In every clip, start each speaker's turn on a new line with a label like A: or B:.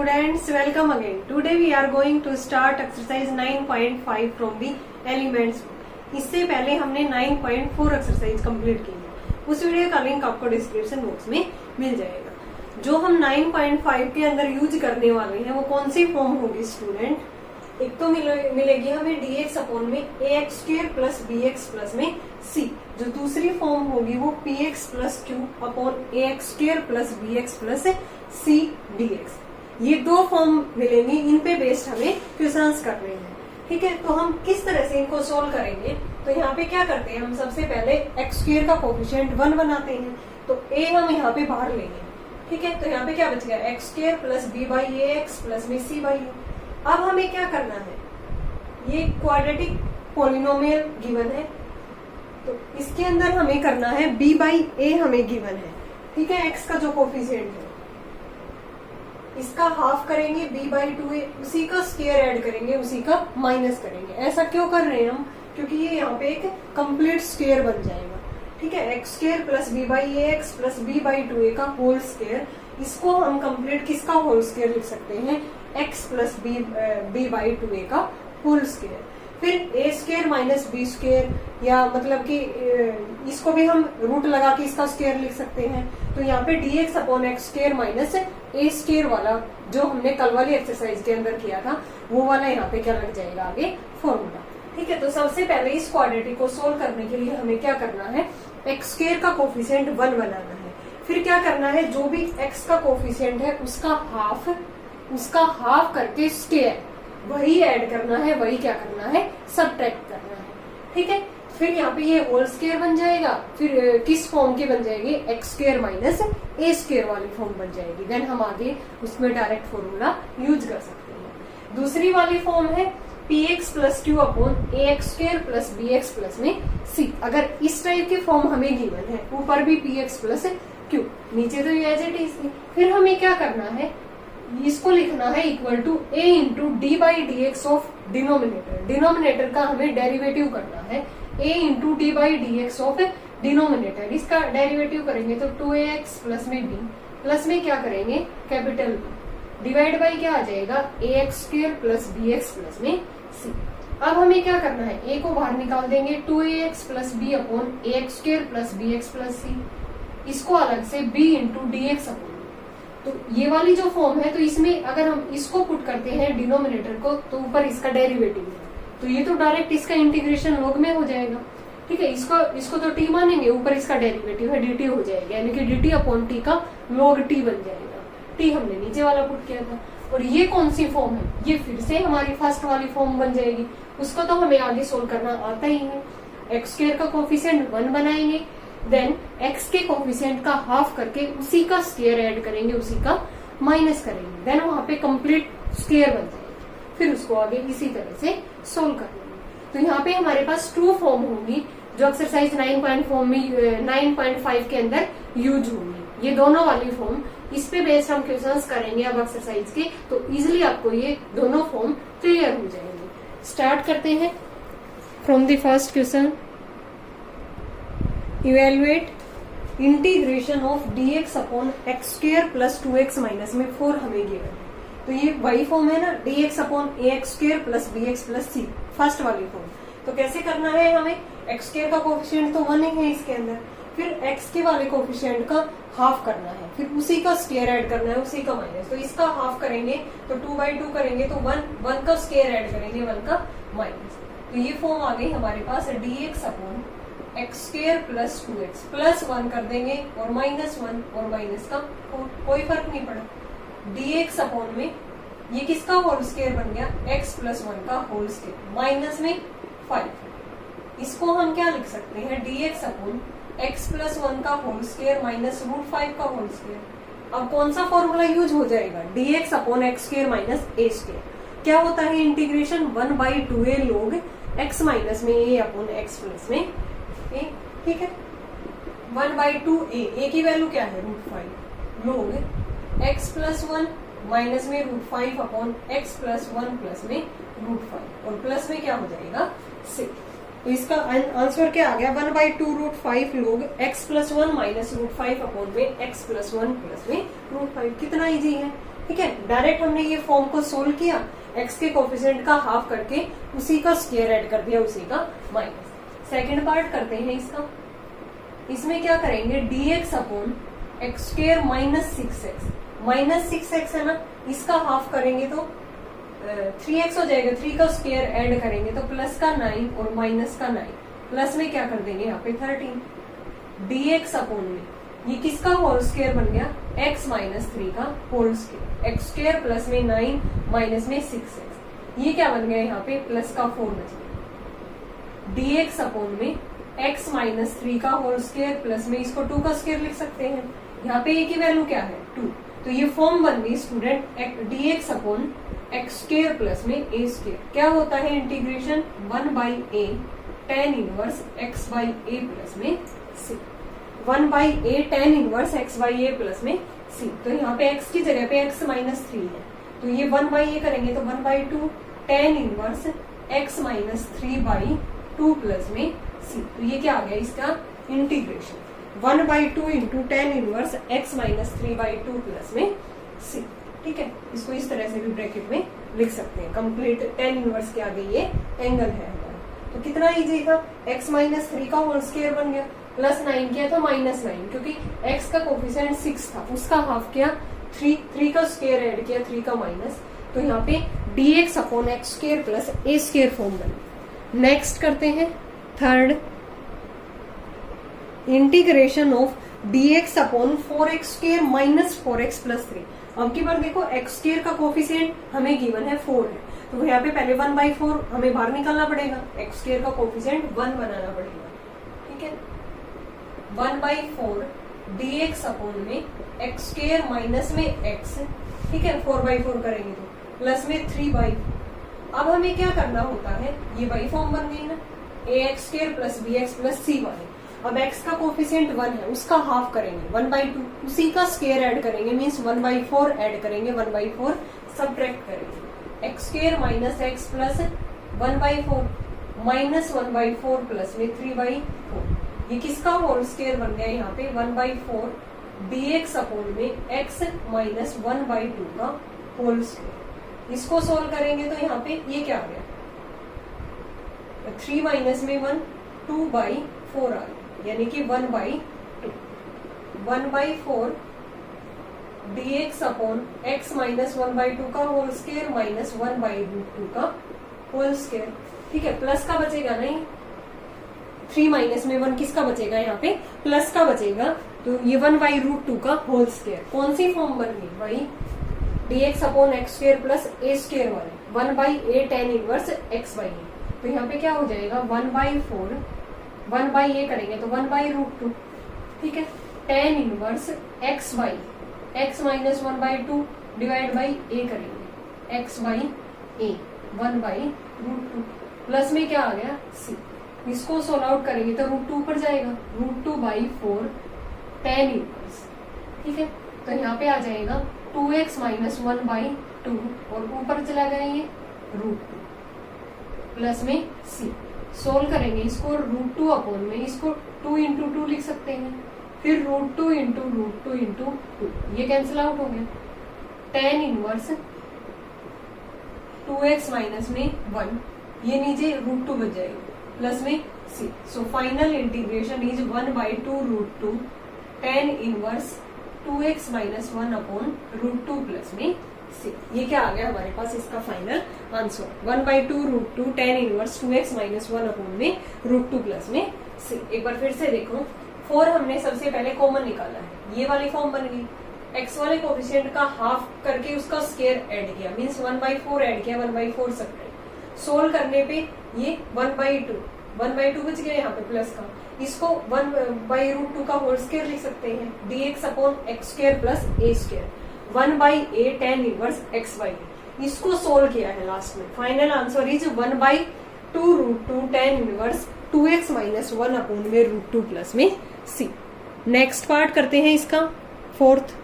A: students, welcome again. Today we are going to start exercise 9.5 from the elements book. इससे पहले हमने 9.4 exercise complete की है, उस वीडियो का लिंक आपको डिस्क्रिप्शन बॉक्स में मिल जाएगा। जो हम 9.5 के अंदर यूज करने वाले हैं वो कौन सी फॉर्म होगी स्टूडेंट? एक तो मिलेगी हमें dx अपॉन में ax square plus bx plus में c। जो दूसरी फॉर्म होगी वो px plus q upon ax square plus bx plus c dx। ये दो फॉर्म मिलेंगी, इन पे बेस्ड हमें क्वेश्चंस करने हैं। ठीक है, तो हम किस तरह से इनको सोल्व करेंगे? तो यहाँ पे क्या करते हैं, हम सबसे पहले x स्क्वायर का कोफिशिएंट 1 बनाते हैं, तो a हम यहाँ पे बाहर लेंगे। ठीक है, तो यहाँ पे क्या बच गया, x square plus b by ax plus में c बाई a। अब हमें क्या करना है, ये क्वाड्रेटिक पॉलिनोमियल गिवन है, तो इसके अंदर हमें करना है b बाई a हमें गिवन है। ठीक है, x का जो कोफिशिएंट है इसका हाफ करेंगे b बाई 2a, उसी का स्क्वायर ऐड करेंगे, उसी का माइनस करेंगे। ऐसा क्यों कर रहे हैं हम? क्योंकि ये यहाँ पे एक कंप्लीट स्क्वायर बन जाएगा। ठीक है, x square plus b by ax plus b by 2a का होल स्क्वायर, इसको हम कंप्लीट किसका होल स्क्वायर लिख सकते हैं, x plus b by 2a का होल स्क्वायर। फिर a square minus b square, या मतलब कि इसको भी हम रूट लगा के इसका स्क्वायर लिख सकते हैं। तो यहाँ पे dx upon x square minus a square वाला जो हमने कल वाली एक्सरसाइज के अंदर किया था वो वाला यहाँ पे क्या लग जाएगा आगे फॉर्मूला। ठीक है, तो सबसे पहले इस क्वाड्रेटिक को सोल्व करने के लिए हमें क्या करना है, एक्स स्क्वायर का कोफिशिएंट 1 बनाना है। फिर क्या करना है, जो भी x का कोफिशिएंट है उसका हाफ करके स्क्वायर वही ऐड करना है, वही क्या करना है, सबट्रैक्ट करना है। ठीक है, फिर यहाँ पे ये होल स्क्वायर बन जाएगा, फिर किस फॉर्म की बन जाएगी, एक्स स्क्वायर माइनस ए स्क्वायर वाली फॉर्म बन जाएगी। देन हम आगे उसमें डायरेक्ट फॉर्मूला यूज कर सकते हैं। दूसरी वाली फॉर्म है px plus Q upon ax square plus bx plus में c। अगर इस टाइप की फॉर्म हमें गिवन है, ऊपर भी px प्लस q, नीचे तो एज इट इज थी। फिर हमें क्या करना है, इसको लिखना है equal to a into D by D x of denominator. Denominator का हमें डेरिवेटिव करना है, a into D by D x of denominator. इसका डेरिवेटिव करेंगे तो 2ax प्लस में b प्लस में क्या करेंगे, कैपिटल B डिवाइड बाई क्या आ जाएगा, ax square plus bx plus में c। अब हमें क्या करना है, a को बाहर निकाल देंगे, 2ax plus b upon ax square plus bx plus c। इसको अलग से b into D x upon, तो ये वाली जो फॉर्म है, तो इसमें अगर हम इसको पुट करते हैं डिनोमिनेटर को, तो ऊपर इसका डेरिवेटिव है, तो ये तो डायरेक्ट इसका इंटीग्रेशन लॉग में हो जाएगा। ठीक है, इसको तो t मानेंगे, ऊपर इसका डेरिवेटिव है dt हो जाएगा, यानी कि dt अपॉन t का log t बन जाएगा। t हमने नीचे वाला पुट किया था। और ये कौन सी फॉर्म है, ये फिर से हमारी फर्स्ट वाली फॉर्म बन जाएगी। उसको तो हमें आगे सोल्व करना आता ही है। एक्स स्क्वायर का कोफिशिएंट 1 बनाएंगे, देन x के कोफिशिएंट का हाफ करके उसी का स्क्वायर ऐड करेंगे, उसी का माइनस करेंगे, देन वहां पे कंप्लीट स्क्वायर बन जाएगा। फिर उसको आगे इसी तरह से सोल्व कर लेंगे। तो यहाँ पे हमारे पास ट्रू फॉर्म होगी जो एक्सरसाइज 9.5 के अंदर यूज होंगी। ये दोनों वाली फॉर्म, इस पे बेस्ड हम क्वेश्चंस करेंगे अब एक्सरसाइज के, तो इजिली आपको ये दोनों फॉर्म क्लियर हो जाएंगे। स्टार्ट करते हैं from the first question. Evaluate integration of dx upon x square plus 2x minus में 4 हमें गिवन है। तो ये वही फॉर्म है ना, dx upon ax square plus bx plus c, first वाली फॉर्म। तो कैसे करना है हमें, एक्स स्क्वायर का कोफिशिएंट तो 1 ही है इसके अंदर, फिर एक्स के वाले कोफिशिएंट का हाफ करना है, फिर उसी का स्क्वायर ऐड करना है, उसी का माइनस। तो इसका हाफ करेंगे तो 2 बाई 2 करेंगे, तो 1 का स्क्वायर ऐड करेंगे, 1 का माइनस। तो ये फॉर्म आ गई हमारे पास dx upon x square plus 2x plus 1 कर देंगे, और माइनस 1 और माइनस का कोई फर्क नहीं पड़ा। dx अपॉन में ये किसका होल स्क्वायर बन गया, x प्लस 1 का होल स्क्वायर, माइनस में 5। इसको हम क्या लिख सकते हैं, dx अपॉन x प्लस 1 का होल स्क्वायर माइनस √5 का होल स्क्वायर। अब कौन सा फॉर्मूला यूज हो जाएगा, dx upon x square minus a square. क्या होता है integration, 1/2a log x minus में a अपॉन एक्स प्लस में a। ठीक है, 1/2a, a की वैल्यू क्या है, √5 log x प्लस 1 माइनस में √5 अपॉन एक्स प्लस 1 प्लस में √5, और प्लस में क्या हो जाएगा 6। तो इसका आंसर क्या आ गया, 1/2 log x plus 1 minus √5 upon में x प्लस 1 प्लस में √5। कितना इजी है, ठीक है, डायरेक्ट हमने ये फॉर्म को सोल्व किया, x के कोफिशिएंट का हाफ करके उसी का स्क्वायर ऐड कर दिया, उसी का माइनस। सेकेंड पार्ट करते हैं इसका। इसमें क्या करेंगे, dx upon x square minus 6x है ना, इसका हाफ करेंगे तो 3x हो जाएगा, 3 का स्क्वायर ऐड करेंगे तो प्लस का 9 और माइनस का 9, प्लस में क्या कर देंगे यहाँ पे 13, dx अपॉन में ये किसका होल स्क्वायर बन गया, x माइनस 3 का whole square, X square plus में 9 माइनस में 6x, ये क्या बन गया यहाँ पे प्लस का 4 बच गया, dx अपॉन में x माइनस 3 का होल स्क्वायर प्लस में इसको 2 का स्क्वायर लिख सकते हैं, यहाँ पे a की वैल्यू क्या है 2, तो ये फॉर्म बन गई student dx upon x square plus में a स्क्वायर, क्या होता है integration 1/a tan inverse x by a plus में c, 1/a tan inverse x by a plus में c, तो यहाँ पे x की जगह पे x माइनस 3 है, तो ये 1/a करेंगे तो 1/2 tan inverse x minus 3/2 plus में c, तो ये क्या आ गया इसका integration 1/2 into tan inverse x minus 3/2 plus में c, ठीक है। इसको इस तरह से भी ब्रैकेट में लिख सकते हैं, कंप्लीट tan इनवर्स के आगे ये एंगल है हमारा, तो कितना इजी था, x माइनस 3 का होल स्क्वायर बन गया, प्लस 9 किया तो माइनस 9, क्योंकि x का कोफिशिएंट 6 था, उसका हाफ किया 3 का स्क्वायर ऐड किया 3 का माइनस, तो यहाँ पे dx upon x square plus a square form बन गया। नेक्स्ट करते हैं third, integration of dx upon 4x square minus 4x plus 3। अब की बार देखो एक्स स्क्वायर का कोफिशिएंट हमें गिवन है 4 है, तो यहाँ पे पहले 1/4 हमें बाहर निकालना पड़ेगा, एक्स स्क्वायर का कोफिशिएंट 1 बनाना पड़ेगा, ठीक है। 1/4 dx अपॉन में एक्स स्क्वायर माइनस में x, ठीक है, 4/4 करेंगे तो प्लस में 3/4। अब हमें क्या करना होता है, ये बाई फॉर्म बन गई ना, ax square plus bx plus c वाले, अब x का कोफिशिएंट 1 है, उसका हाफ करेंगे 1/2, उसी का स्क्वायर ऐड करेंगे, मींस 1/4 ऐड करेंगे, 1/4 सब्ट्रैक्ट करेंगे, x square minus x plus 1/4 minus 1/4 plus में 3/4, ये किसका होल स्क्वायर बन गया यहाँ पे 1/4 dx अपॉन में x माइनस 1/2 का होल स्क्वायर। इसको सोल्व करेंगे तो यहाँ पे ये क्या आ गया, 3 माइनस में 1 2/4 आ गया, यानी कि 1/2, 1/4 dx अपॉन x माइनस 1/2 का होल स्क्वायर माइनस 1/2 का होल स्क्वायर, ठीक है। प्लस का बचेगा नहीं, 3 माइनस में 1 किसका बचेगा, यहाँ पे प्लस का बचेगा, तो ये 1/2 का होल स्क्वायर, कौन सी फॉर्म बन गई, वही dx upon x square plus a square वाले 1/a tan inverse x by a, तो यहाँ पे क्या हो जाएगा 1/4 1/a करेंगे तो 1/2, ठीक है, tan inverse x by x minus 1/2 divide by a करेंगे, x बाई a 1/2 प्लस में क्या आ गया c, इसको सोल्व आउट करेंगे तो √2 पर जाएगा, √2/4 tan इनवर्स, ठीक है, तो यहाँ पे आ जाएगा 2x माइनस 1/2 और ऊपर चला गया ये √2 प्लस में c, सोल्व करेंगे इसको √2 अपॉन में, इसको 2 इंटू 2 लिख सकते हैं, फिर √2 इंटू √2 इंटू 2, ये कैंसिल आउट हो गया, tan इनवर्स 2x माइनस में 1, ये नीचे √2 बच जाएगा प्लस में c, so final integration is 1/2 √2 tan inverse 2x minus 1 upon √2 plus में c, ये क्या आ गया हमारे पास इसका final answer 1/2 √2 tan inverse 2x minus 1 upon में √2 प्लस में c। एक बार फिर से देखो, 4 हमने सबसे पहले कॉमन निकाला है, ये वाली फॉर्म बन गई, x वाले कोफिशिएंट का हाफ करके उसका स्क्वायर ऐड किया, मींस 1/4 ऐड किया, 1/4 सब्ट्रैक्ट, सोल्व करने पे ये 1/2 बच गया यहाँ पे प्लस का, इसको 1/√2 का होल स्क्वायर लिख सकते हैं, dx upon x square plus a square 1/a tan inverse x by a, इसको सोल्व किया है लास्ट में, final answer is 1/2 √2 tan inverse 2x minus 1 upon में √2 प्लस में c। नेक्स्ट पार्ट करते हैं इसका fourth,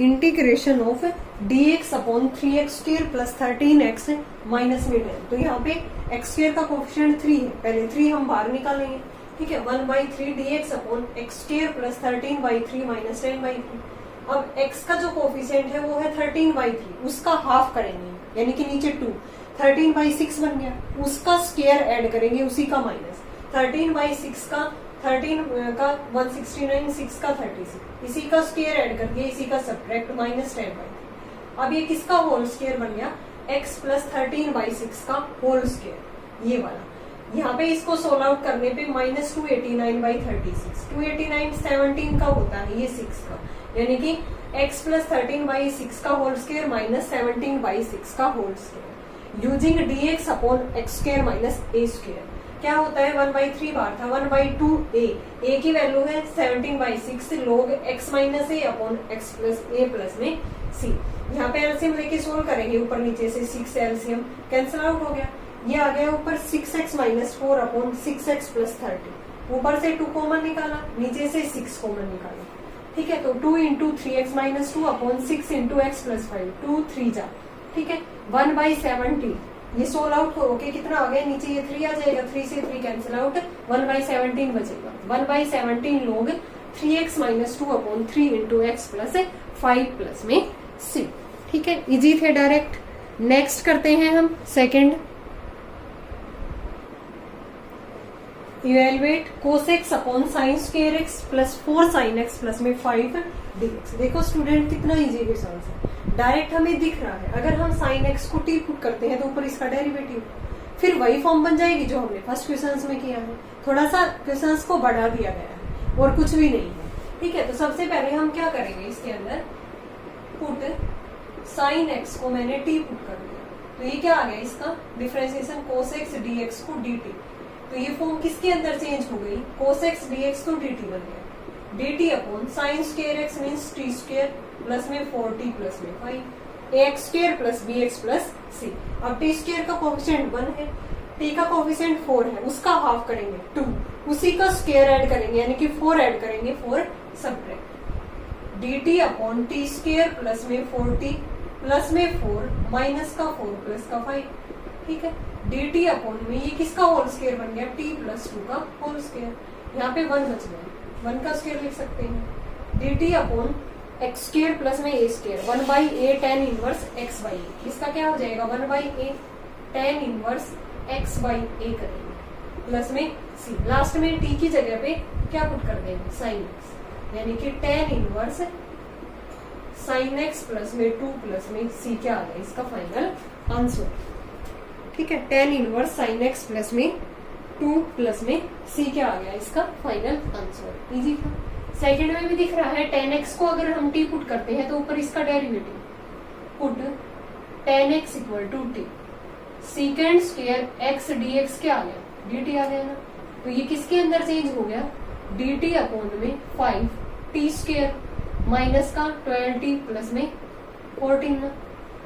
A: integration of dx upon 3x square plus 13x minus में 10, तो यहाँ पे x स्क्वायर का कोफिशिएंट 3 है, पहले 3 हम बाहर निकालेंगे, ठीक है, 1/3 dx upon x square plus 13/3 minus 10/3, अब x का जो कोफिशिएंट है वो है 13/3, उसका हाफ करेंगे यानी कि नीचे 2, 13/6 बन गया, उसका स्क्वायर ऐड करेंगे, उसी का माइनस 13/6 का 13 का 169, 6 का 36, इसी का स्क्वायर ऐड करके इसी का सब्ट्रैक्ट -10/3। अब ये किसका होल स्क्वायर बन गया, x + 13/6 का होल स्क्वायर, ये वाला। यहाँ पे इसको सोल्व आउट करने पे -289/36, 289 17 का होता है, ये 6 का, यानी कि x + 13/6 का होल स्क्वायर -17/6 का whole square using dx upon x² - a²। क्या होता है, 1/3 बार था, 1/2a, a की वैल्यू है 17/6 log x - a upon x + a + में c। यहाँ पे एलसीएम लेके सोल्व करेंगे, ऊपर नीचे से 6 एलसीएम कैंसिल आउट हो गया, ये आ गया ऊपर 6x - 4 अपॉन 6x + 30, ऊपर से 2 कॉमन निकाला, नीचे से 6 कॉमन निकाला, ठीक है। तो 2 × 3x - 2 अपॉन 6 × x + 5, 2 3 जा, ठीक है, 1/17। ये सोल्व आउट होके कितना आ गया, नीचे ये 3 आ जाएगा, 3 से 3 कैंसिल आउट, 1/17 बचेगा, 1/17 log 3x - 2 अपॉन 3 × x + 5 + में c, ठीक है। इजी थे डायरेक्ट। नेक्स्ट करते हैं हम second, evaluate cos x upon sin² x + 4 sin x + में 5 dx। देखो स्टूडेंट कितना इजी क्वेश्चन है, डायरेक्ट हमें दिख रहा है, अगर हम sin x को t पुट करते हैं तो ऊपर इसका डेरिवेटिव, फिर वही फॉर्म बन जाएगी जो हमने फर्स्ट क्वेश्चन में किया है, थोड़ा सा क्वेश्चन को बढ़ा दिया गया है और कुछ भी नहीं है, ठीक है। तो सबसे पहले हम क्या करेंगे, इसके अंदर पुट sin x को मैंने t पुट कर दिया, तो ये क्या आ गया, इसका डिफरेंशिएशन cos x dx को dt, तो ये फॉर्म किसके अंदर चेंज हो गई, cos x dx को dt बन गया, dt upon sin² x means t² plus में 4t प्लस में 5, ax² + bx + c। अब t² का कोफिशिएंट 1 है, t का कोफिशिएंट 4 है, उसका हाफ करेंगे 2, उसी का स्क्वायर ऐड करेंगे यानी कि 4 ऐड करेंगे, 4 subtract dt upon t² plus में 4t प्लस में 4 माइनस का 4 प्लस का 5, ठीक है। dt अपॉन में ये किसका होल स्क्वायर बन गया, t + 2 का होल स्क्वायर, यहाँ पे 1 बच गया, 1 का स्क्वायर लिख सकते हैं, dt अपॉन x² प्लस में a², 1/a tan inverse x/a, इसका क्या हो जाएगा 1/a tan इनवर्स x/a करेंगे, प्लस में c, लास्ट में t की जगह पे क्या पुट कर देंगे, sin x, यानी कि tan inverse sin x plus में 2 प्लस में c, क्या आ गया इसका फाइनल आंसर, ठीक है। tan inverse sin x plus में 2 प्लस में c, क्या आ गया इसका फाइनल आंसर, इजी था। सेकंड में भी दिख रहा है, tan x को अगर हम t पुट करते हैं तो ऊपर इसका derivative put tan x = t, sec² x dx क्या आ गया, dt आ गया ना, तो ये किसके अंदर चेंज हो गया, dt अपॉन में 5t² माइनस का 12t प्लस में 14 ना।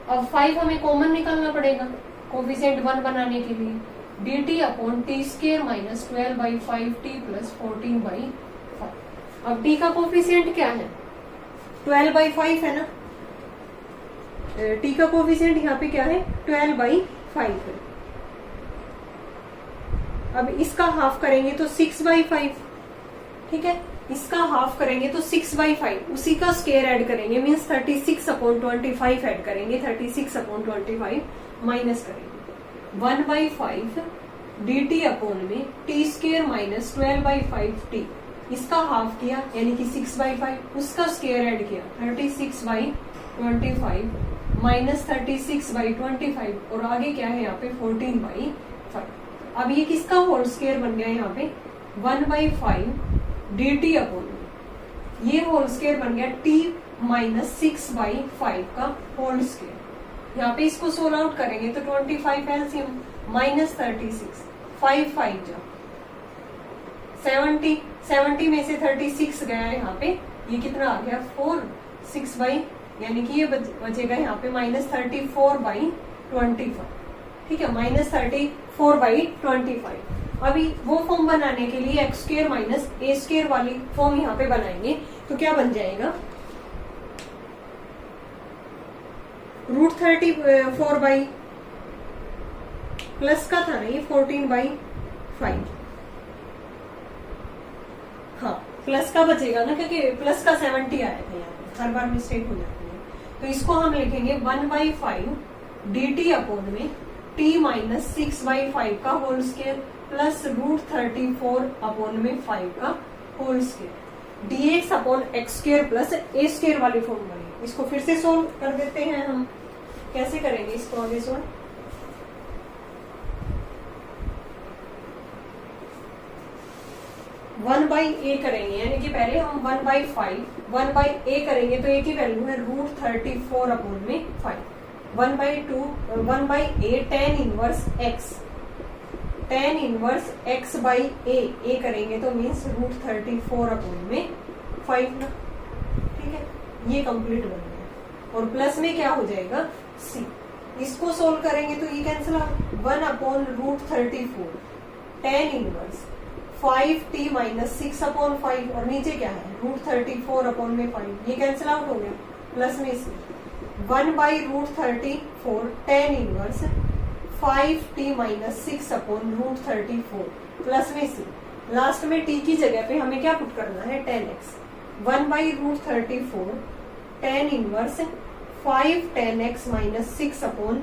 A: अब 5 हमें कॉमन निकालना पड़ेगा कोफिशिएंट 1 बनाने के लिए, dt upon t² - 12/5t plus 14/5। अब t का कोफिशिएंट क्या है, 12/5 है ना, t का कोफिशिएंट यहाँ पे क्या है 12/5 है। अब इसका हाफ करेंगे तो 6/5, ठीक है, इसका हाफ करेंगे तो 6/5, उसी का स्क्वायर ऐड करेंगे मीन्स 36/25 ऐड करेंगे, 36/25 माइनस करेंगे 1/5 dt अपॉन में t² - 12/5t, इसका हाफ किया यानी कि 6/5, उसका स्क्वायर ऐड किया 36/25 माइनस 36/25 और आगे क्या है यहाँ पे 14/5। अब ये किसका होल स्क्वायर बन गया, यहाँ पे 1/5 dt अपॉन में ये होल स्क्वायर बन गया t - 6/5 का होल स्क्वायर। यहाँ पे इसको सोल्व आउट करेंगे तो 25 एलसीएम माइनस 36, 5 5 जा 70, 70 में से 36 गया यहाँ पे, ये कितना आ गया 4, 6 यानी कि ये बचेगा यहाँ पे -34/25, ठीक है, -34/25। अभी वो फॉर्म बनाने के लिए x² - a² वाली फॉर्म यहाँ पे बनाएंगे तो क्या बन जाएगा, √34 प्लस का था ना ये 14/5, हाँ प्लस का बचेगा ना, क्योंकि प्लस का 70 आया था यहाँ पे, हर बार मिस्टेक हो जाती है। तो इसको हम लिखेंगे 1/5 dt अपॉन में t माइनस 6/5 का होल स्क्वायर प्लस √34 अपॉन में 5 का whole square dx upon x square plus a square वाली फॉर्म बनी। इसको फिर से सोल्व कर देते हैं हम। कैसे करेंगे इसको आगे सोल्व? 1/a करेंगे, यानी कि पहले हम 1/5 1/a करेंगे तो a की वैल्यू है √34 अपॉन में 5। 1/a tan inverse x by a करेंगे तो मीन्स √34 अपॉन में 5 ना। ठीक है, ये कंप्लीट बन गया। और प्लस में क्या हो जाएगा c। इसको सोल्व करेंगे तो ये cancel out. 1 upon √34 tan inverse 5t minus 6 upon 5 और नीचे क्या है √34 अपॉन में 5, ये कैंसिल आउट हो गया। प्लस में से 1/√34 tan inverse 5t minus 6 upon √34 plus में से लास्ट में t की जगह पे हमें क्या पुट करना है 10x। 1/√34 tan इनवर्स 5 10x माइनस 6 अपॉन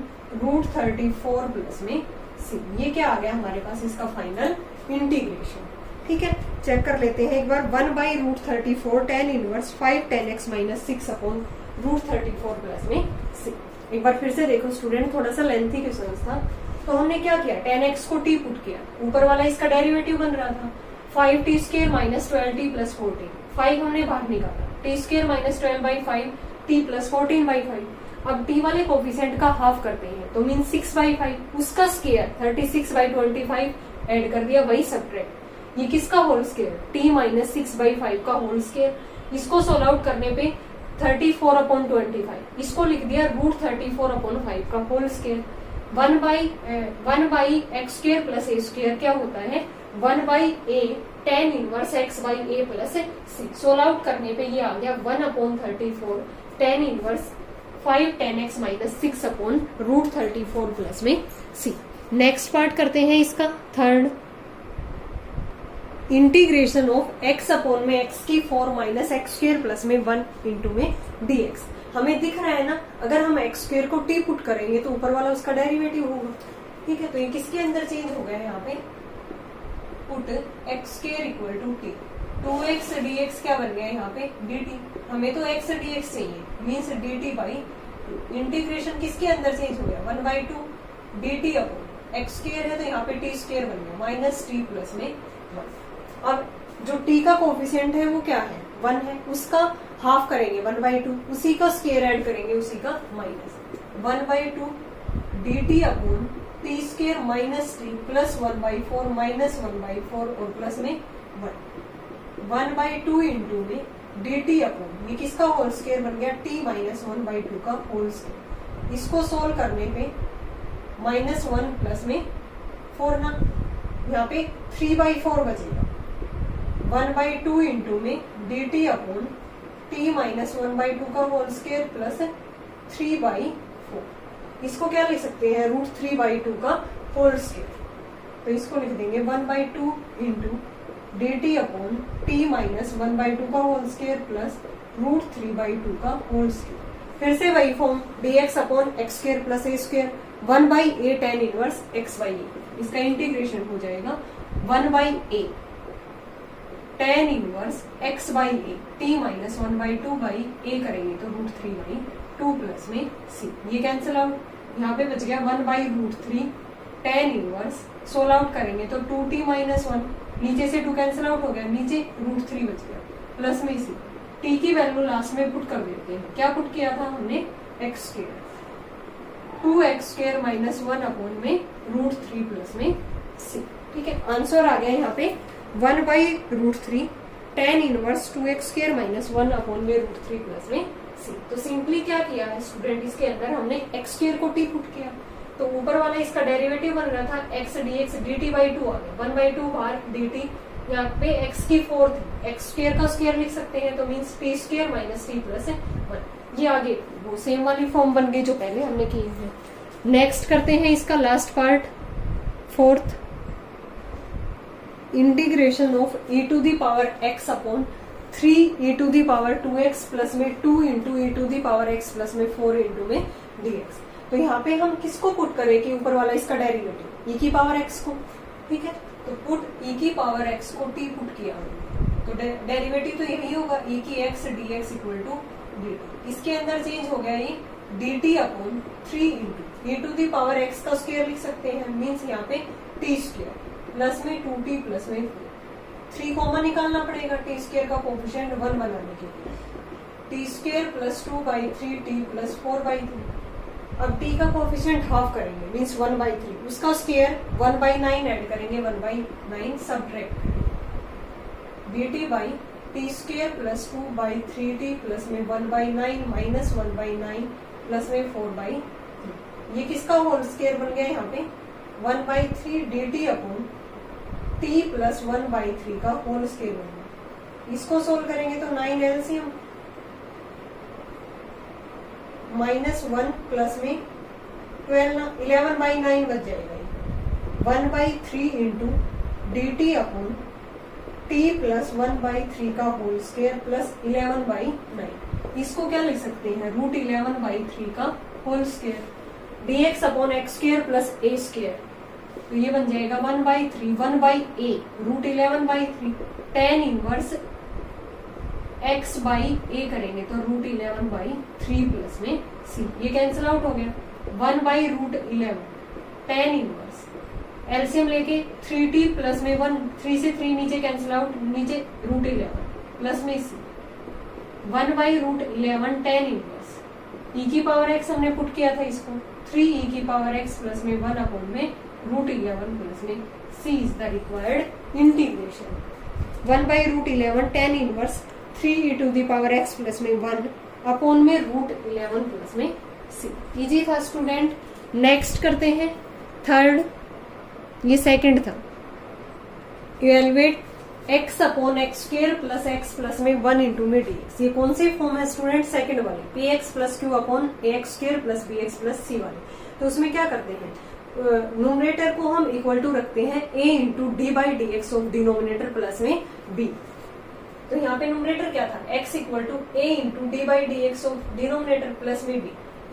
A: √34 प्लस में c। ये क्या आ गया हमारे पास इसका फाइनल इंटीग्रेशन। ठीक है, चेक कर लेते हैं एक बार। 1/√34 tan इनवर्स 5 10x माइनस 6 अपॉन √34 प्लस में c। एक बार फिर से देखो स्टूडेंट, थोड़ा सा लेंथी क्वेश्चन था। तो हमने क्या किया, 10x को t पुट किया, ऊपर वाला इसका डेरिवेटिव बन रहा था 5t square minus 12t plus 14। 5 हमने बाहर निकाला, t square minus 12/5 t plus 14/5। अब t वाले कोफिशिएंट का हाफ करते हैं तो मीन 6/5, उसका स्क्वायर 36/25 ऐड कर दिया, वही सब्ट्रैक्ट। ये किसका होल स्क्वायर t माइनस 6/5 का होल स्क्वायर। इसको सोल्व आउट करने पे 34 अपॉन 25, इसको लिख दिया √34 अपॉन 5 का whole square. 1/x square plus a square क्या होता है 1/a tan inverse x by a plus c। Solve out करने पे ये आ गया 1/34 tan इनवर्स 5 10x माइनस 6 अपॉन √34 प्लस में c। नेक्स्ट पार्ट करते हैं इसका third. Integration of x upon में x की 4 माइनस एक्स स्क्वायर प्लस में 1 इंटू में dx। हमें दिख रहा है ना, अगर हम एक्स स्क्वायर को t पुट करेंगे तो ऊपर वाला उसका डेरिवेटिव होगा। ठीक है, तो ये किसके अंदर चेंज हो गया है यहाँ पे, put X square equal to t। 2x dx क्या बन गया यहाँ पे dt। हमें तो x dx चाहिए, मीन्स dt बाई इंटीग्रेशन किसके अंदर चेंज हो गया 1/2 dt अपॉन एक्स स्क्वायर है तो यहाँ पे t स्क्वायर बन गया माइनस t प्लस में 1। अब जो t का कोफिशिएंट है वो क्या है 1 है, उसका हाफ करेंगे 1/2, उसी का स्क्वायर ऐड करेंगे उसी का minus 1/2 dt upon t square minus t plus 1/4 minus 1/4 और प्लस में 1/2 इंटू में dt अपॉन ये किसका होल स्क्वायर बन गया t माइनस 1/2 का होल स्क्वायर। इसको सोल्व करने पे -1 प्लस में 4 ना, यहाँ पे 3/4 बचेगा। 1/2 इंटू में dt अपॉन t माइनस 1/2 का होल स्क्वायर प्लस 3/4। इसको क्या लिख सकते हैं √3/2 का होल स्क्वायर। तो इसको लिख देंगे 1/2 into dt upon t minus 1/2 का होल स्क्वायर प्लस √3/2 का होल स्क्वायर। फिर से वही form dx upon x square plus a square 1/a tan inverse x by a। इसका इंटीग्रेशन हो जाएगा 1/a tan inverse x by a t minus 1/2 by a करेंगे तो √3/2 प्लस में c। ये कैंसिल आउट, यहाँ पे बच गया 1/√3 tan इनवर्स। सोल्व आउट करेंगे तो 2t माइनस 1, नीचे से 2 कैंसिल आउट हो गया, नीचे √3 बच गया प्लस में c। t की वैल्यू लास्ट में पुट कर देते हैं। क्या पुट किया था हमने x square 2x square minus 1 upon में √3 प्लस में c। ठीक है, आंसर आ गया यहाँ पे 1/√3 tan inverse 2x square minus 1 upon में √3 प्लस में c। तो सिंपली क्या किया है स्टूडेंट, इसके अंदर हमने x स्क्वायर को t पुट किया तो ऊपर वाला इसका डेरिवेटिव बन रहा था x dx dt/2 आ गया 1/2 बाहर dt। यहाँ पे x की 4 थी, x स्क्वायर का स्क्वायर लिख सकते हैं तो means t square minus t plus 1। ये आगे वो सेम वाली फॉर्म बन गई जो पहले हमने की है। नेक्स्ट करते हैं इसका last part fourth. Integration of e to the power x upon 3e⁻²x plus में 2 इंटू e⁻x प्लस में 4 इंटू में dx। तो यहाँ पे हम किसको पुट करें कि ऊपर वाला इसका डेरिवेटिव e⁻x को, ठीक है, तो पुट e⁻x को t पुट किया हमने, तो डेरिवेटिव तो यही होगा e⁻x dx equal to dt। इसके अंदर चेंज हो गया ये dt अपॉन 3 इंटू e⁻x का स्क्वायर लिख सकते हैं, मीन्स यहाँ पे t स्क्वायर प्लस में 2t प्लस में 3 कॉमन निकालना पड़ेगा टी स्क्वायर का कोफिशिएंट 1 बनाने के लिए, T square plus 2/3 T plus 4/3। अब टी का कोफिशिएंट हाफ करेंगे मीन्स 1/3, उसका स्क्वायर 1/9 ऐड करेंगे, 1/9 subtract dt by T square plus 2/3t plus में 1/9 माइनस 1/9 प्लस में 4/3। ये किसका होल स्क्वायर बन गया यहाँ पे 1/3 dt अपॉन t प्लस 1/3 का होल स्क्वायर बनेगा। इसको सोल्व करेंगे तो 9 एलसीएम -1 प्लस में 11/9 बच जाएगा, 1/3 into dt upon t plus 1/3 का होल स्क्वायर प्लस 11/9। इसको क्या लिख सकते हैं √11/3 का whole square dx upon x square plus a square, तो ये बन जाएगा 1/3 1/a √11/3 tan inverse x by a करेंगे तो √11/3 प्लस में c, ये कैंसिल आउट हो गया 1/√11 tan इनवर्स एलसीएम लेके 3t प्लस में 1 3 से 3 नीचे कैंसिल आउट, नीचे √11 प्लस में c 1/√11 tan इनवर्स e⁻x हमने पुट किया था इसको 3e⁻x प्लस में 1 अपॉन में √11 प्लस में c is the required integration 1/√11 tan inverse 3e⁻x plus में 1 अपॉन में √11 प्लस में c। इजी था स्टूडेंट। नेक्स्ट करते हैं थर्ड, ये सेकंड था, evaluate x upon x square plus x plus में 1 इंटू में dx। ये कौन सी फॉर्म है स्टूडेंट सेकंड वाली, px plus q upon ax square plus bx plus c वाली। तो उसमें क्या करते हैं न्यूमरेटर को हम इक्वल टू रखते हैं a into d/dx of denominator plus में b। तो यहाँ पे न्यूमरेटर क्या था x equal to a into d/dx of denominator plus में b,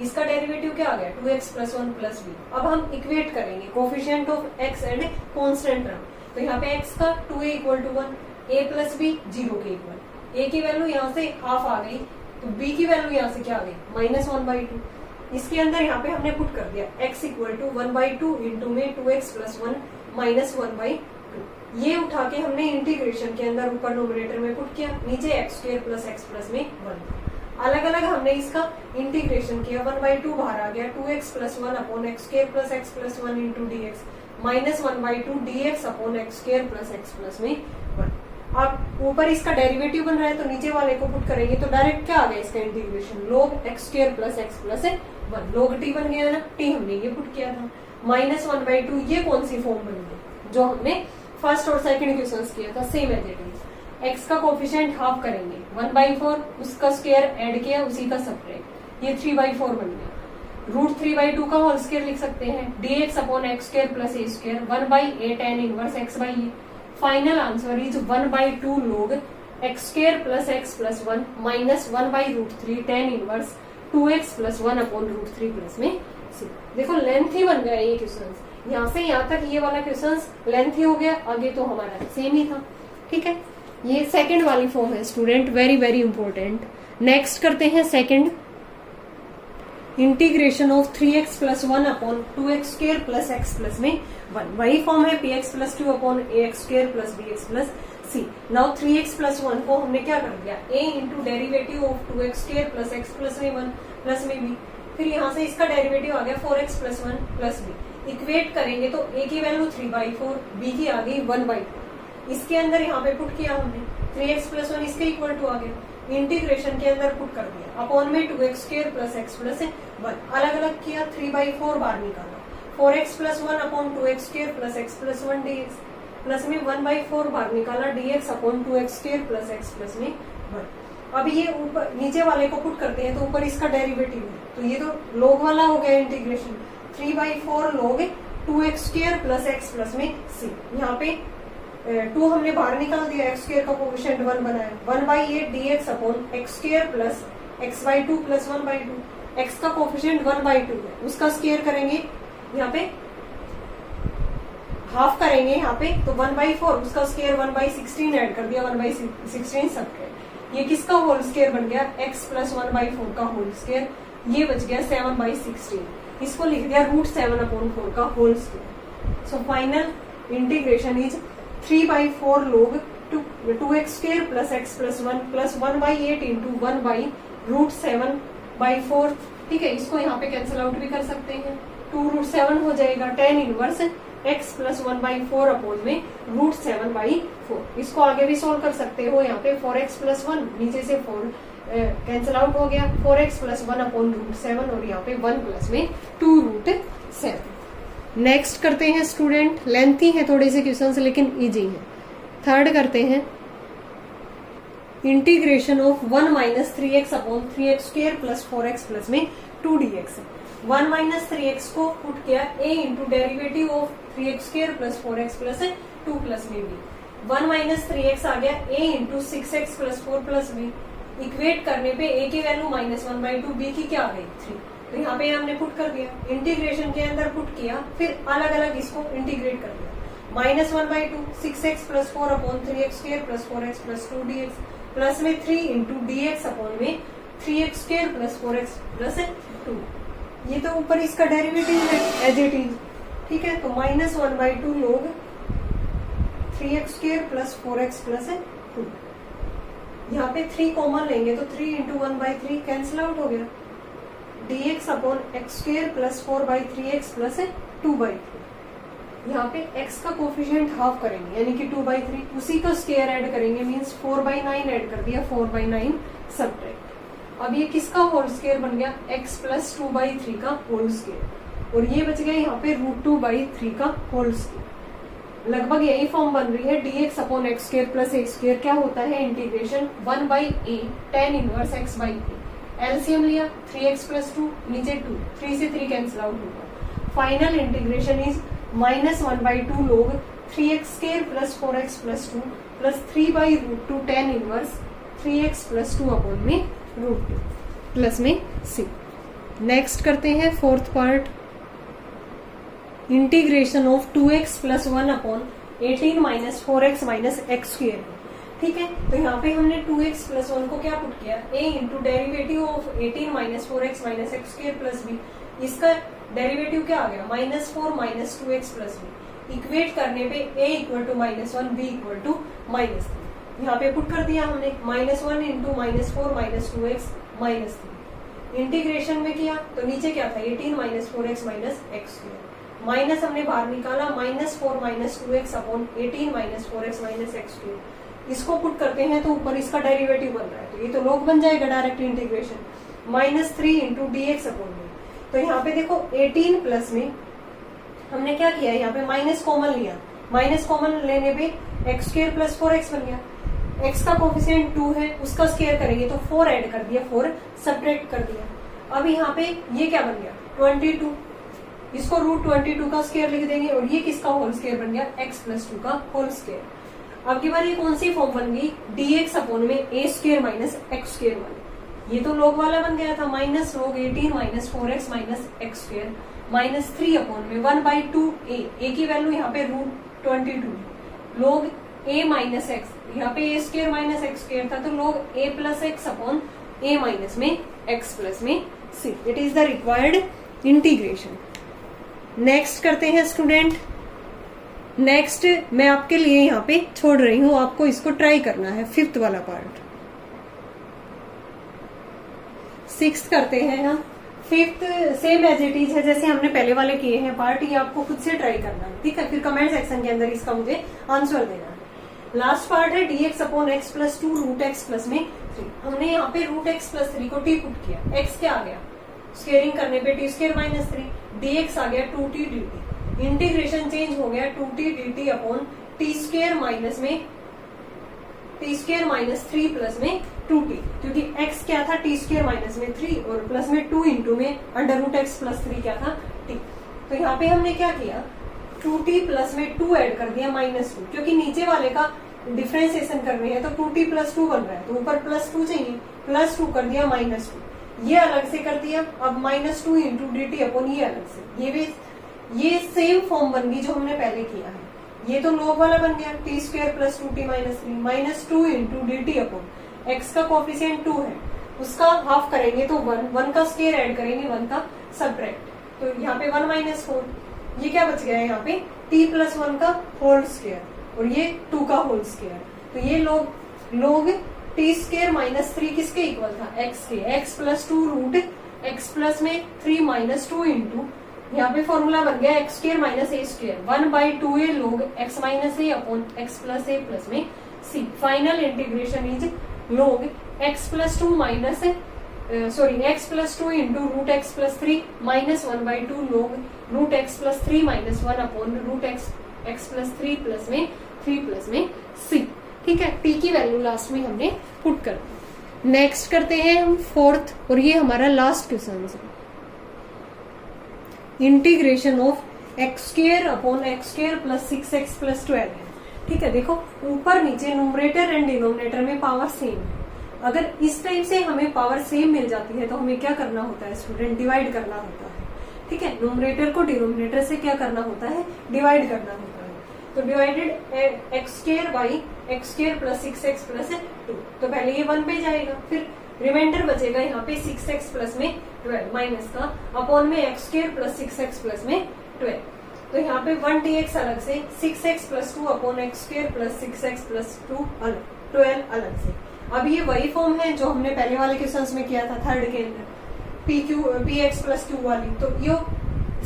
A: इसका डेरिवेटिव क्या आ गया 2x प्लस 1 प्लस b। अब हम इक्वेट करेंगे coefficient of x and constant term, तो यहाँ पे x का 2a equal to 1, a plus b 0 के इक्वल, a की वैल्यू यहाँ से हाफ आ गई तो b की वैल्यू यहाँ से क्या आ गई -1/2। इसके अंदर यहाँ पे हमने पुट कर दिया x इक्वल टू 1/2 इंटू में 2x प्लस 1 माइनस 1/2। ये उठा के हमने इंटीग्रेशन के अंदर ऊपर नोमिनेटर में पुट किया, नीचे x square plus x plus में 1। अलग अलग हमने इसका इंटीग्रेशन किया, 1/2 बाहर आ गया, 2x plus 1 upon x square plus x plus 1 into dx minus 1/2 dx upon x square plus x plus में 1। अब ऊपर इसका डेरिवेटिव बन रहा है तो नीचे वाले को पुट करेंगे तो डायरेक्ट क्या आ गया इसका integration log x square plus x plus 1 log t बन गया ना, t हमने ये पुट किया था माइनस 1/2। ये कौन सी फॉर्म बन गई जो हमने फर्स्ट और सेकंड क्वेश्चन किया था, same as it is. x का कोफिशिएंट हाफ करेंगे 1/4, उसका स्क्वायर ऐड किया उसी का सब्ट्रैक्ट, ये 3/4 बन गया। √3/2 का होल स्क्वायर लिख सकते हैं dx upon x square plus a square 1/a tan inverse x/a। Final answer is 1/2 log x square plus x plus 1 minus 1/√3 tan inverse 2x plus 1 upon √3 plus में c। देखो lengthy बन गया ये question, यहाँ से यहाँ तक ये वाला क्वेश्चन लेंथी हो गया, आगे तो हमारा सेम ही था। ठीक है, ये सेकंड वाली फॉर्म है student, very very important. Next करते हैं second, integration of 3x plus 1 upon 2x square plus x plus में 1। वही फॉर्म है px plus 2 upon ax square plus bx plus c। Now 3x plus 1 को हमने क्या कर दिया a into derivative of 2x square plus x plus में 1 plus में b। फिर यहाँ से इसका डेरिवेटिव आ गया 4x plus 1 plus b। Equate करेंगे तो a की वैल्यू 3/4, b की आ गई 1/2। इसके अंदर यहाँ पे पुट किया हमने 3x प्लस 1 इसके इक्वल टू आ गया, इंटीग्रेशन के अंदर पुट कर दिया अपॉन में 2x square plus x plus 1। अलग अलग किया 3/4 बाहर निकाला, 4x plus 1 upon 2x square plus x plus 1 dx plus में 1/4 बाहर निकाला dx upon 2x square plus x plus में 1। अब ये ऊपर नीचे वाले को पुट करते हैं तो ऊपर इसका डेरिवेटिव है, तो ये तो log वाला हो गया integration 3/4 log 2x square plus x plus में c। यहाँ पे 2 हमने बाहर निकाल दिया, एक्स स्क्वायर का कोफिशिएंट 1 बनाया, 1/8 dx upon x square plus x/2 plus 1/2। X का कोफिशिएंट 1/2 है, उसका स्क्वायर करेंगे यहाँ पे, हाफ करेंगे यहाँ पे, तो 1/4, उसका स्क्वायर 1/16 ऐड कर दिया, 1/16 सब्ट्रैक्ट। ये किसका होल स्क्वायर बन गया, x प्लस 1/4 का होल स्क्वायर, ये बच गया 7/16। इसको लिख दिया √7/4 का whole square. So final integration is 3/4 log 2x square plus x plus 1 plus 1/8 into 1/√7/4। ठीक है, इसको यहाँ पे कैंसिल आउट भी कर सकते हैं, 2√7 हो जाएगा, tan inverse x plus 1/4 upon में √7/4। इसको आगे भी सोल्व कर सकते हो, यहाँ पे 4x प्लस 1, नीचे से 4 कैंसिल आउट हो गया, 4x प्लस 1 अपॉन √7 और यहाँ पे 1 प्लस में 2√7। नेक्स्ट करते हैं स्टूडेंट, लेंथी है थोड़े से क्वेश्चंस लेकिन इजी है। थर्ड करते हैं integration of 1 minus 3x upon 3x square plus 4x plus में 2dx। 1 माइनस 3x को पुट किया a into derivative of 3x square plus 4x plus 2 plus में b। 1 माइनस 3x आ गया a into 6x plus 4 plus b। Equate करने पे a की value -1/2, b की क्या आ गई 3, तो यहाँ पे हमने पुट कर दिया, इंटीग्रेशन के अंदर पुट किया, फिर अलग अलग इसको इंटीग्रेट कर दिया। -1/2 6x plus 4 upon 3x square plus 4x plus 2dx plus में 3 इंटू dx अपॉन में 3x square plus 4x plus 2। ये तो ऊपर इसका डेरिवेटिव है एज इट इज। ठीक है, तो -1/2 log 3x square plus 4x plus 2। यहाँ पे 3 कॉमन लेंगे तो 3 इंटू 1/3 कैंसिल आउट हो गया, dx upon x square plus 4/3x plus 2/3। यहाँ पे x का कोफिशिएंट हाफ करेंगे यानी कि 2/3, उसी का स्क्वायर ऐड करेंगे, मींस 4/9 ऐड कर दिया, 4/9 सब्ट्रैक्ट। अब ये किसका होल स्क्वायर बन गया, x प्लस 2/3 का होल स्क्वायर, और ये बच गया यहाँ पे √2/3 का होल स्क्वायर। लगभग यही फॉर्म बन रही है, dx upon x square plus a square क्या होता है, integration 1/a tan inverse x/a। LCM लिया 3x प्लस 2, नीचे 2, 3 से 3 कैंसिल आउट होगा। Final integration is -1/2 log 3x square plus 4x plus 2 plus 3/√2 tan inverse 3x plus 2 upon में √2 plus में c। Next करते हैं fourth part, integration of 2x plus 1 upon 18 minus 4x minus x square. ठीक है, तो यहाँ पे हमने 2x प्लस 1 को क्या पुट किया, a into derivative of 18 minus 4x minus x square plus b। इसका डेरिवेटिव क्या आ गया, -4 minus 2x plus b। Equate करने पे a equal to -1, b equal to -3। यहाँ पे पुट कर दिया हमने, -1 into -4 minus 2x minus 3। Integration में किया तो नीचे क्या था, 18 minus 4x minus x square, minus हमने बाहर निकाला, -4 minus 2x upon 18 minus 4x minus x square. इसको पुट करते हैं तो ऊपर इसका डेरिवेटिव बन रहा है, तो ये तो log बन जाएगा direct integration, -3 into dx upon में। तो यहाँ पे देखो 18 प्लस में हमने क्या किया, यहाँ पे माइनस कॉमन लिया, माइनस कॉमन लेने पे एक्स स्क्वायर प्लस 4x बन गया। x का कोफिशिएंट 2 है, उसका स्क्वायर करेंगे तो 4 ऐड कर दिया, 4 सब्ट्रैक्ट कर दिया। अब यहाँ पे ये क्या बन गया 22, इसको √22 का स्क्वायर लिख देंगे, और ये किसका होल स्क्वायर बन गया, x प्लस 2 का होल स्क्वायर। अब की बार ये कौन सी फॉर्म बन गई, dx अपॉन में a square minus x square वाली। ये तो log वाला बन गया था, minus log 18 minus 4x minus x square minus 3 upon में 1/2a। a की वैल्यू यहाँ पे √22, log a माइनस एक्स, यहाँ पे a square minus x square था, तो log a plus x upon a minus में x प्लस में c। It is the required integration. Next करते हैं स्टूडेंट, नेक्स्ट मैं आपके लिए यहाँ पे छोड़ रही हूँ, आपको इसको ट्राई करना है, 5th वाला पार्ट। 6th करते हैं हम, 5th same as it is है जैसे हमने पहले वाले किए हैं पार्ट, ये आपको खुद से ट्राई करना है। ठीक है, फिर कमेंट सेक्शन के अंदर इसका मुझे आंसर देना है। लास्ट पार्ट है dx upon x plus 2 √x plus में 3। हमने यहाँ पे √x प्लस 3 को t पुट किया, x क्या आ गया, स्क्वेयरिंग करने पे t स्क्वायर माइनस 3, dx आ गया 2t dt। इंटीग्रेशन चेंज हो गया 2t dt upon t square minus में t स्क्वायर माइनस 3 प्लस में 2t, क्योंकि x क्या था t स्क्वायर माइनस में 3 और प्लस में 2 इंटू में √x प्लस 3 क्या था t। तो यहाँ पे हमने क्या किया, 2t प्लस में 2 ऐड कर दिया -2, क्योंकि नीचे वाले का डिफरेंशिएशन कर रहे हैं तो 2t प्लस 2 बन रहा है, तो ऊपर +2 चाहिए, +2 कर दिया -2, ये अलग से कर दिया। अब -2 इंटू dt अपॉन ये अलग से, ये भी ये सेम फॉर्म बन गई जो हमने पहले किया है। ये तो log वाला बन गया, t² plus 2t minus 3 -2 into dt upon x का कोफिशिएंट 2 है, उसका हाफ करेंगे तो 1 का स्क्वायर ऐड करेंगे, 1 का सब्ट्रैक्ट, तो यहाँ पे 1 - 4, ये क्या बच गया है यहाँ पे t प्लस 1 का होल स्क्वायर और ये 2 का होल स्क्वायर, तो ये log t² माइनस 3 किसके इक्वल था, x के, x plus 2 root x plus में 3 -2 इंटू, यहाँ पे फॉर्मूला बन गया x² minus a², 1/2a log x minus a upon x plus a plus में c। Final integration is log x plus 2 minus x plus 2 into root x plus 3 minus 1/2 log root x plus 3 minus 1 upon root x plus 3 plus में 3 plus में c। ठीक है, t की value last में हमने put कर दी। Next करते हैं हम 4th, और ये हमारा लास्ट क्वेश्चन है, integration of x² upon x² plus 6x plus 12 है। ठीक है, देखो ऊपर नीचे न्यूमरेटर एंड डिनोमिनेटर में पावर सेम है। अगर इस टाइप से हमें पावर सेम मिल जाती है तो हमें क्या करना होता है स्टूडेंट, डिवाइड करना होता है। ठीक है, न्यूमरेटर को डिनोमिनेटर से क्या करना होता है, डिवाइड करना होता है। तो divided x² by x² plus 6x plus 2, तो पहले ये 1 पे जाएगा, फिर रिमाइंडर बचेगा यहाँ पे 6x प्लस में 12 माइनस का अपॉन में x² प्लस 6x प्लस में 12, तो यहाँ पे 1dx अलग से, 6x plus 2 upon x² plus 6x plus 2 अलग, 12 अलग से। अब ये वही फॉर्म है जो हमने पहले वाले क्वेश्चंस में किया था, थर्ड के अंदर px प्लस 2 वाली, तो यो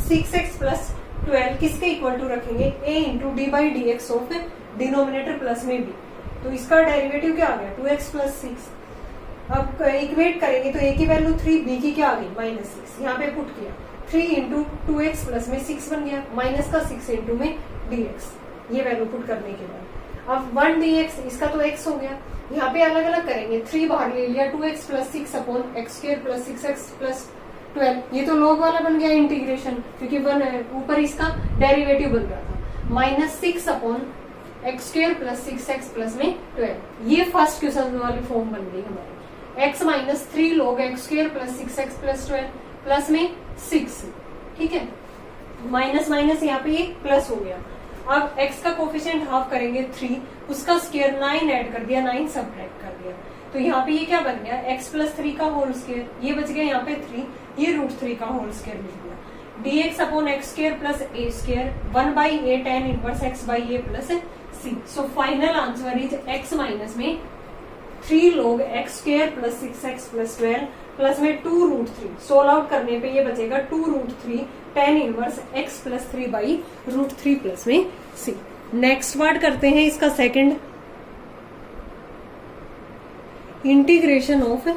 A: 6x प्लस 12 किसके इक्वल टू रखेंगे, a into D by D x of denominator plus में b, तो इसका डेरिवेटिव क्या आ गया 2x प्लस 6। अब इक्वेट करेंगे तो a की वैल्यू 3, b की क्या आ गई -6, यहाँ पे पुट किया 3 इंटू 2x प्लस में 6 बन गया, माइनस का 6 इंटू में dx, ये वैल्यू पुट करने के बाद अब 1 dx, इसका तो x हो गया, यहाँ पे अलग अलग करेंगे, 3 बाहर ले लिया, 2x plus 6 upon x² plus 6x plus 12, ये तो log वाला बन गया इंटीग्रेशन, क्योंकि ऊपर इसका डेरिवेटिव बन रहा था, -6 upon x² plus 6x plus में 12, ये फर्स्ट क्वेश्चन वाली फॉर्म बन गई हमारी। x minus 3 log x² plus 6x plus 12 plus में 6, ठीक है, माइनस माइनस यहाँ पे ये प्लस हो गया। अब x का कोफिशिएंट हाफ करेंगे 3, उसका स्क्वायर 9 ऐड कर दिया, 9 सब्ट्रैक्ट कर दिया, तो यहाँ पे ये क्या बन गया x प्लस 3 का होल स्क्वायर, ये बच गया यहाँ पे 3, ये √3 का होल स्क्वायर मिल गया, dx upon x² plus a², 1/a tan inverse x by a plus c। So final answer is x minus में 3 log x² plus 6x plus 12 plus में 2√3, सोल्व आउट करने पे ये बचेगा 2√3 tan inverse x plus 3 by √3 plus में c। Next word करते हैं इसका second, integration of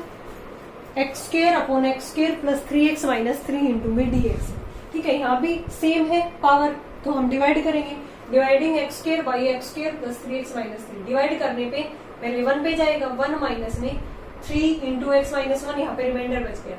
A: x² upon x² plus 3x minus 3 into में dx। ठीक है, यहाँ भी सेम है पावर, तो हम डिवाइड करेंगे, dividing x² by x² plus 3x minus 3, divide करने पे पहले 1 पे जाएगा, 1 माइनस में 3 इंटू x माइनस 1, यहाँ पे रिमाइंडर बच गया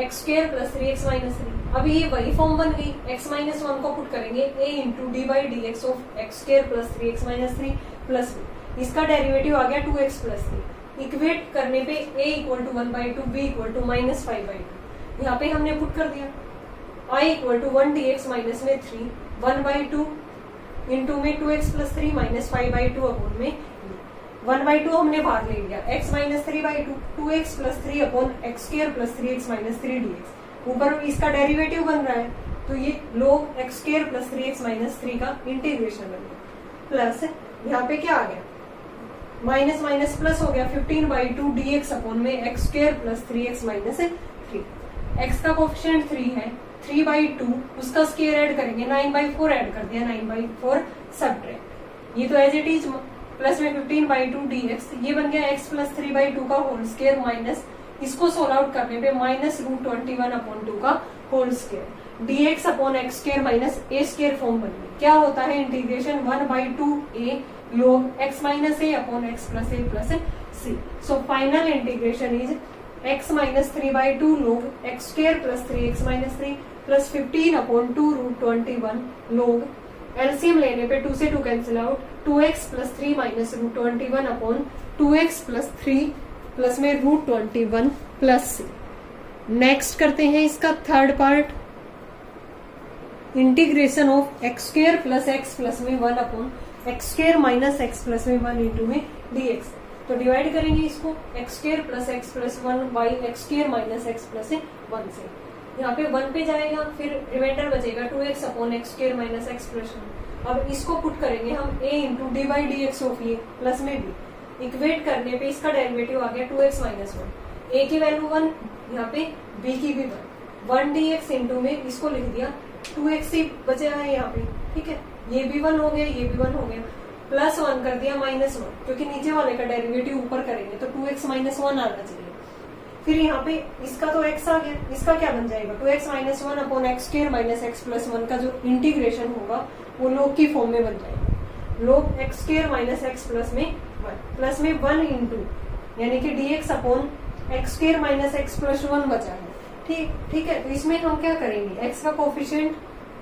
A: x² प्लस 3x माइनस 3। अभी ये वही फॉर्म बन गई, x माइनस 1 को पुट करेंगे a into D by D x of x² plus 3x minus 3 plus b, इसका डेरिवेटिव आ गया 2x प्लस 3। इक्वेट करने पे a equal to 1/2, b equal to -5/2, यहाँ पे हमने पुट कर दिया i equal to 1 dx minus में 3, 1/2 इंटू में 2x प्लस 3 माइनस 5/2 अपॉन में 1/2 हमने बाहर ले लिया, x minus 3/2, 2x plus 3 upon x² plus 3x minus 3 dx, ऊपर इसका डेरिवेटिव बन रहा है, तो ये log x² plus 3x minus 3 का इंटीग्रेशन बन गया, प्लस यहाँ पे क्या आ गया माइनस माइनस प्लस हो गया 15/2 dx अपॉन में x² plus 3x minus 3, x का कोफिशिएंट 3 है, 3/2 उसका स्क्वायर ऐड करेंगे, 9/4 ऐड कर दिया, 9/4 सब्ट्रैक्ट, ये तो एज इट इज प्लस में 15/2 dx, ये बन गया x प्लस 3/2 का होल स्क्वायर माइनस, इसको सोल्व आउट करने पे माइनस √21/2 का whole square, dx upon x² minus a² form बन गई। क्या होता है integration 1/2a log x minus a upon x plus a plus c। So final integration is x minus 3/2 log x² plus 3x minus 3 plus 15/2 √21 log LCM लेने पे 2 से 2 cancel out, 2x plus 3 minus √21 upon 2x plus 3 plus में √21 plus. Next करते हैं इसका third part, integration of x square plus x plus में 1 upon x square minus x plus में 1 into में dx। तो डिवाइड करेंगे इसको x square plus x plus 1 by x square minus x plus 1 से। यहाँ पे 1 पे जाएगा, फिर रिमाइंडर बचेगा 2x upon x square minus x plus 1। अब इसको पुट करेंगे हम a into D by D x of A plus में b। इक्वेट करने पे इसका डेरिवेटिव आ गया 2x माइनस 1, a की वैल्यू 1, यहाँ पे b की भी 1 dx इंटू में इसको लिख दिया 2x से बचा है यहाँ पे, ठीक है। ये भी 1 हो गया, ये भी 1 हो गया, प्लस 1 कर दिया माइनस 1, क्योंकि नीचे वाले का डेरिवेटिव ऊपर करेंगे तो 2x माइनस 1 आना चाहिए। फिर यहाँ पे इसका तो x आ गया, इसका क्या बन जाएगा 2x minus 1 upon x square minus x plus 1 का जो इंटीग्रेशन होगा वो log की फॉर्म में बन जाएगा, log x square minus x plus में 1 प्लस में 1 इंटू यानी कि dx upon x square minus x plus 1 बचा है, ठीक है। तो इसमें हम क्या करेंगे, x का कोफिशिएंट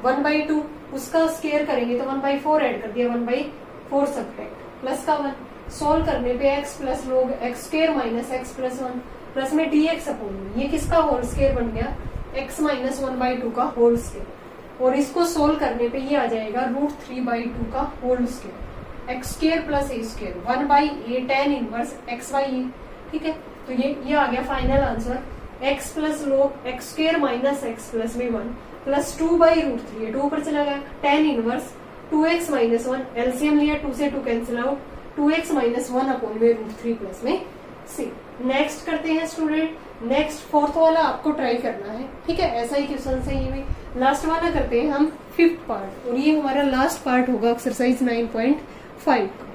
A: 1/2, उसका स्क्वायर करेंगे तो 1/4 ऐड कर दिया, 1/4 सब्ट्रैक्ट प्लस का 1। सोल्व करने पे x plus log x square minus x plus 1 plus में dx अपॉन ये किसका होल स्क्वायर बन गया, x माइनस 1/2 का होल स्क्वायर। और इसको सोल्व करने पे ये आ जाएगा √3/2 का whole square, x square plus a square 1/a tan inverse x/a, ठीक है। तो ये आ गया final answer, x plus log x square minus x plus में 1 प्लस 2/√3, 2 ऊपर चला गया, tan inverse 2x minus 1, LCM लिया 2 से 2 cancel out, 2x minus 1 upon में √3 प्लस में c। नेक्स्ट करते हैं स्टूडेंट, नेक्स्ट फोर्थ वाला आपको ट्राई करना है, ठीक है। ऐसा ही क्वेश्चन है ये भी। लास्ट वाला करते हैं हम फिफ्थ पार्ट, और ये हमारा लास्ट पार्ट होगा एक्सरसाइज 9.5 का।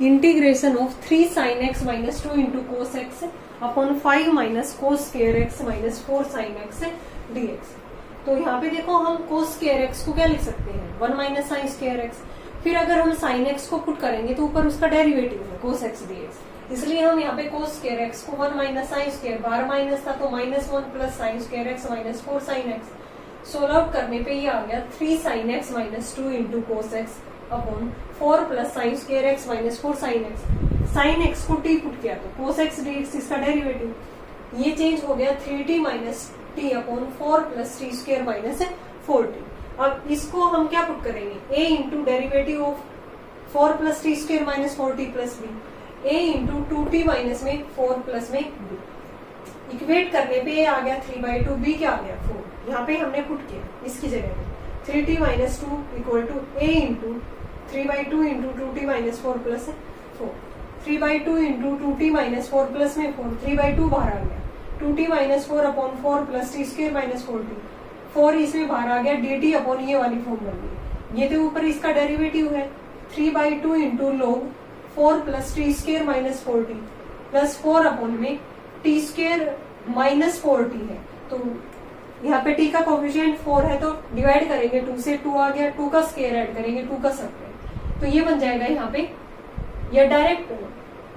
A: Integration of 3 sin x minus 2 into cos x upon 5 minus cos square x minus 4 sin x dx। तो यहाँ पे देखो हम कोस स्क्वायर एक्स को क्या लिख सकते हैं, 1 माइनस साइन स्क्वायर एक्स। फिर अगर हम साइन एक्स को पुट करेंगे तो ऊपर उसका डेरिवेटिव है कोस एक्स dx, इसलिए हम यहाँ पे कोस स्क्वायर एक्स को 1 माइनस साइन स्क्वायर, बाहर माइनस था तो -1 plus sine square x minus 4 sin x। Solve out करने पे ये आ गया 3 sin x minus 2 into cos x upon 4 plus sine square x minus 4 sin x। Sine x को t पुट किया तो कोस एक्स dx इसका डेरिवेटिव, ये चेंज हो गया 3t minus t upon 4 plus t square minus 4t। अब इसको हम क्या पुट करेंगे, a into derivative of 4 plus t square minus 4t plus b, a into 2t minus में 4 प्लस में b। इक्वेट करने पे a आ गया 3/2, b क्या आ गया 4, यहाँ पे हमने पुट किया इसकी जगह पे 3t माइनस 2 equal to a into 3/2 into 2t minus 4 plus 4, 3/2 into 2t minus 4 plus में 4, 3/2 बाहर आ गया, 2t minus 4 upon 4 plus t square minus 4t, 4 इसमें बाहर आ गया, dt अपॉन ये वाली फॉर्म बन गई। ये तो ऊपर इसका डेरिवेटिव है 3/2 into log 4 plus t square minus 4t plus 4 upon में टी स्क्वायर माइनस 4t है, तो यहाँ पे t का कोफिशिएंट 4 है तो डिवाइड करेंगे 2 से, 2 आ गया, 2 का स्क्वायर ऐड करेंगे 2 का सब्ट्रैक्ट, तो ये बन जाएगा यहाँ पे। ये डायरेक्ट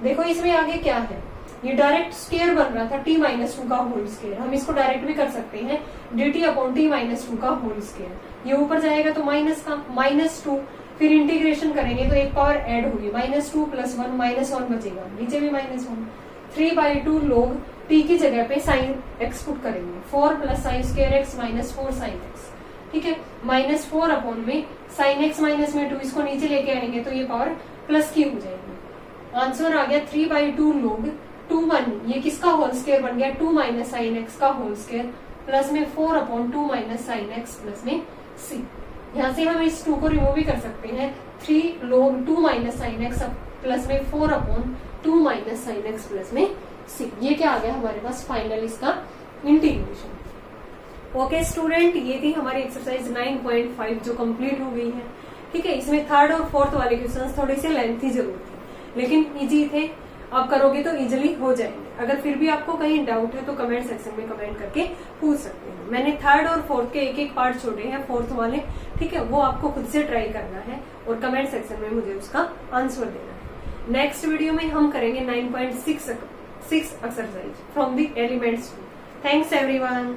A: देखो इसमें आगे क्या है, ये डायरेक्ट स्क्वायर बन रहा था t माइनस 2 का होल स्क्वायर, हम इसको डायरेक्ट भी कर सकते हैं dt अपॉन t माइनस 2 का होल स्क्वायर। ये ऊपर जाएगा तो माइनस का -2, फिर इंटीग्रेशन करेंगे तो एक पावर ऐड होगी -2 प्लस 1 -1 बचेगा, नीचे भी -1, 3/2 log t की जगह पे साइन x पुट करेंगे, 4 plus sine square x minus 4 sin x, ठीक है, -4 अपॉन में साइन x माइनस में 2, इसको नीचे लेके आएंगे तो ये पावर प्लस की हो जाएगी। आंसर आ गया 3/2 log 2/1, ये किसका होल स्क्वायर बन गया 2 माइनस साइन एक्स का होल स्क्वायर प्लस में 4 upon 2 minus sine x plus में c। यहाँ से हम इस 2 को रिमूव भी कर सकते हैं, 3 log 2 minus sine x plus में 4 upon 2 minus sine x plus में c। ये क्या आ गया हमारे पास फाइनल इसका इंटीग्रेशन। ओके स्टूडेंट, ये थी हमारी एक्सरसाइज 9.5 जो कंप्लीट हो गई है, ठीक है। इसमें थर्ड और फोर्थ वाले क्वेश्चंस थोड़े से लेंथी जरूर थे लेकिन इजी थे, आप करोगे तो इजिली हो जाएंगे। अगर फिर भी आपको कहीं डाउट है तो कमेंट सेक्शन में कमेंट करके पूछ सकते हैं। मैंने थर्ड और फोर्थ के एक पार्ट छोड़े हैं, फोर्थ वाले, ठीक है, वो आपको खुद से ट्राई करना है और कमेंट सेक्शन में मुझे उसका आंसर देना है। नेक्स्ट वीडियो में हम करेंगे 9.6 exercise from the elements. Thanks everyone.